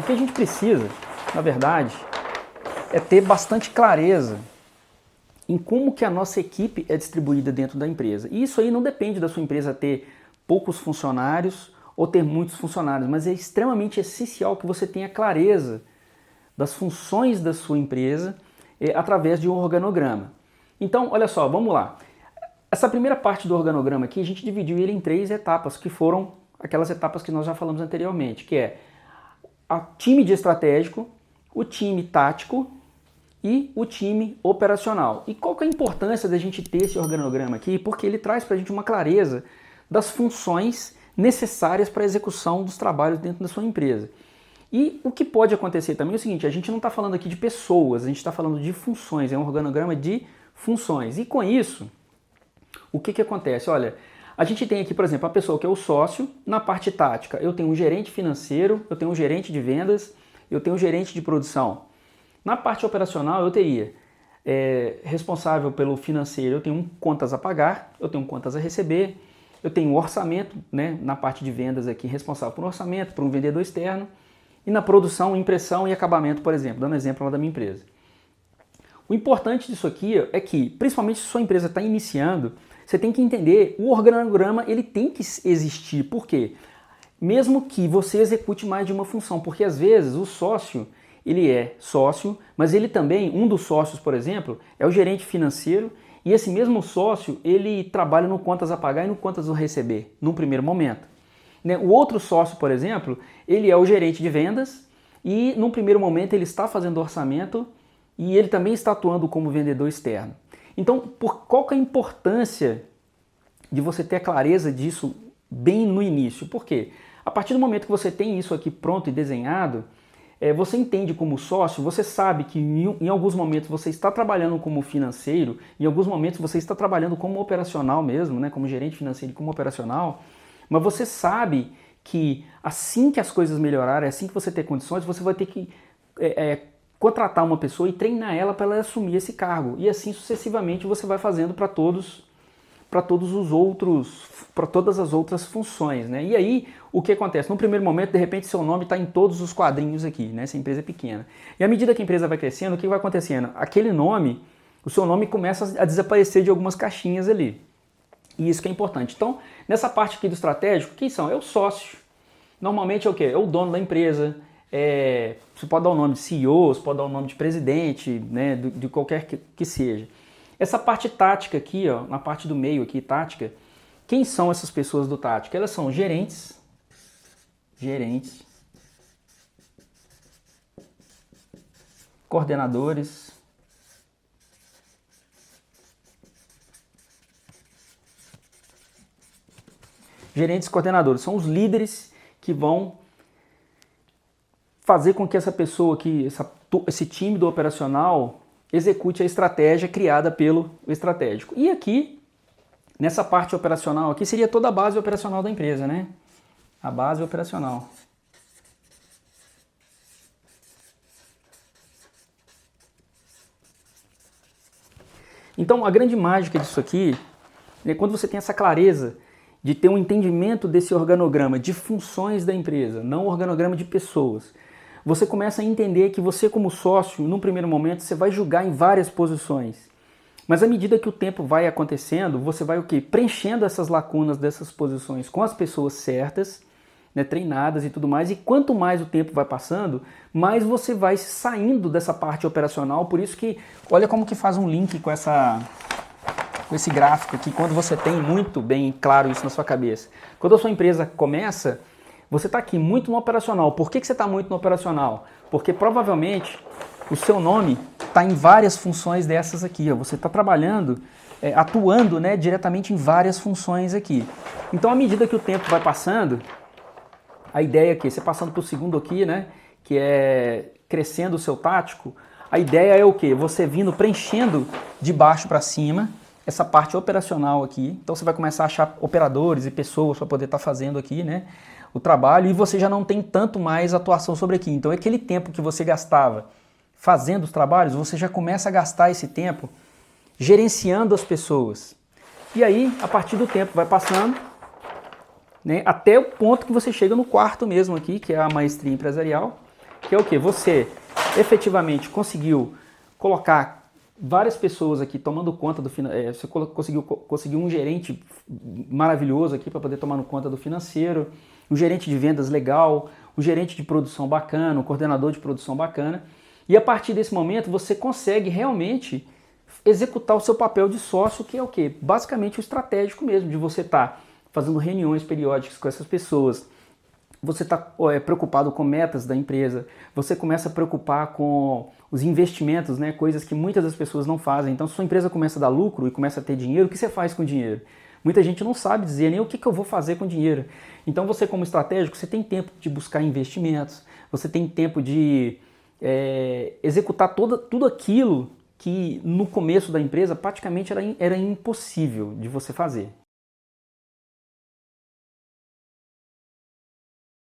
que a gente precisa, na verdade, é ter bastante clareza em como que a nossa equipe é distribuída dentro da empresa. E isso aí não depende da sua empresa ter poucos funcionários ou ter muitos funcionários, mas é extremamente essencial que você tenha clareza das funções da sua empresa através de um organograma. Então, olha só, vamos lá. Essa primeira parte do organograma aqui, a gente dividiu ele em 3 etapas, que foram aquelas etapas que nós já falamos anteriormente, que é o time de estratégico, o time tático e o time operacional. E qual que é a importância da gente ter esse organograma aqui? Porque ele traz para a gente uma clareza das funções necessárias para a execução dos trabalhos dentro da sua empresa. E o que pode acontecer também é o seguinte, a gente não está falando aqui de pessoas, a gente está falando de funções, é um organograma de funções. E com isso, o que acontece? Olha, a gente tem aqui, por exemplo, a pessoa que é o sócio, na parte tática eu tenho um gerente financeiro, eu tenho um gerente de vendas, eu tenho um gerente de produção. Na parte operacional eu teria responsável pelo financeiro, eu tenho contas a pagar, eu tenho contas a receber, eu tenho um orçamento, né, na parte de vendas aqui, responsável por um orçamento, por um vendedor externo, e na produção, impressão e acabamento, por exemplo, dando exemplo lá da minha empresa. O importante disso aqui é que, principalmente se sua empresa está iniciando, você tem que entender, o organograma ele tem que existir. Por quê? Mesmo que você execute mais de uma função, porque às vezes o sócio, ele é sócio, mas ele também, um dos sócios, por exemplo, é o gerente financeiro, e esse mesmo sócio, ele trabalha no contas a pagar e no contas a receber, num primeiro momento. O outro sócio, por exemplo, ele é o gerente de vendas e num primeiro momento ele está fazendo orçamento e ele também está atuando como vendedor externo. Então, qual que é a importância de você ter a clareza disso bem no início? Por quê? A partir do momento que você tem isso aqui pronto e desenhado, você entende como sócio, você sabe que em alguns momentos você está trabalhando como financeiro, em alguns momentos você está trabalhando como operacional mesmo, né, como gerente financeiro e como operacional, mas você sabe que assim que as coisas melhorarem, assim que você ter condições, você vai ter que contratar uma pessoa e treinar ela para ela assumir esse cargo. E assim sucessivamente você vai fazendo para todas as outras funções, né? E aí, o que acontece? No primeiro momento, de repente, seu nome está em todos os quadrinhos aqui, né? Se a empresa é pequena. E à medida que a empresa vai crescendo, o que vai acontecendo? Aquele nome, o seu nome começa a desaparecer de algumas caixinhas ali. E isso que é importante. Então, nessa parte aqui do estratégico, quem são? É o sócio. Normalmente é o quê? É o dono da empresa. Você pode dar o nome de CEO, você pode dar o nome de presidente, né? De qualquer que seja. Essa parte tática aqui, ó, na parte do meio aqui, tática, quem são essas pessoas do tática? Elas são gerentes, coordenadores, gerentes e coordenadores são os líderes que vão fazer com que essa pessoa aqui, esse time do operacional execute a estratégia criada pelo estratégico. E aqui, nessa parte operacional aqui, seria toda a base operacional da empresa, né? A base operacional. Então, a grande mágica disso aqui é quando você tem essa clareza de ter um entendimento desse organograma de funções da empresa, não organograma de pessoas. Você começa a entender que você, como sócio, num primeiro momento, você vai julgar em várias posições. Mas à medida que o tempo vai acontecendo, você vai o quê? Preenchendo essas lacunas dessas posições com as pessoas certas, né, treinadas e tudo mais. E quanto mais o tempo vai passando, mais você vai saindo dessa parte operacional. Por isso que, olha como que faz um link com esse gráfico aqui, quando você tem muito bem claro isso na sua cabeça. Quando a sua empresa começa, você está aqui muito no operacional. Por que você está muito no operacional? Porque provavelmente o seu nome está em várias funções dessas aqui. Ó. Você está trabalhando, atuando, né, diretamente em várias funções aqui. Então, à medida que o tempo vai passando, a ideia aqui, você passando para o segundo aqui, né, que é crescendo o seu tático, a ideia é o quê? Você vindo preenchendo de baixo para cima essa parte operacional aqui. Então, você vai começar a achar operadores e pessoas para poder estar fazendo aqui, né, o trabalho, e você já não tem tanto mais atuação sobre aqui. Então, aquele tempo que você gastava fazendo os trabalhos, você já começa a gastar esse tempo gerenciando as pessoas. E aí, a partir do tempo vai passando, né, até o ponto que você chega no quarto mesmo aqui, que é a maestria empresarial, que é o quê? Você efetivamente conseguiu colocar várias pessoas aqui tomando conta do financeiro, você conseguiu um gerente maravilhoso aqui para poder tomar conta do financeiro, um gerente de vendas legal, um gerente de produção bacana, um coordenador de produção bacana, e a partir desse momento você consegue realmente executar o seu papel de sócio, que é o quê? Basicamente o estratégico mesmo, de você estar fazendo reuniões periódicas com essas pessoas, você está preocupado com metas da empresa, você começa a preocupar com os investimentos, né? Coisas que muitas das pessoas não fazem. Então, se sua empresa começa a dar lucro e começa a ter dinheiro, o que você faz com o dinheiro? Muita gente não sabe dizer nem o que eu vou fazer com o dinheiro. Então, você como estratégico, você tem tempo de buscar investimentos, você tem tempo de executar tudo aquilo que no começo da empresa praticamente era impossível de você fazer.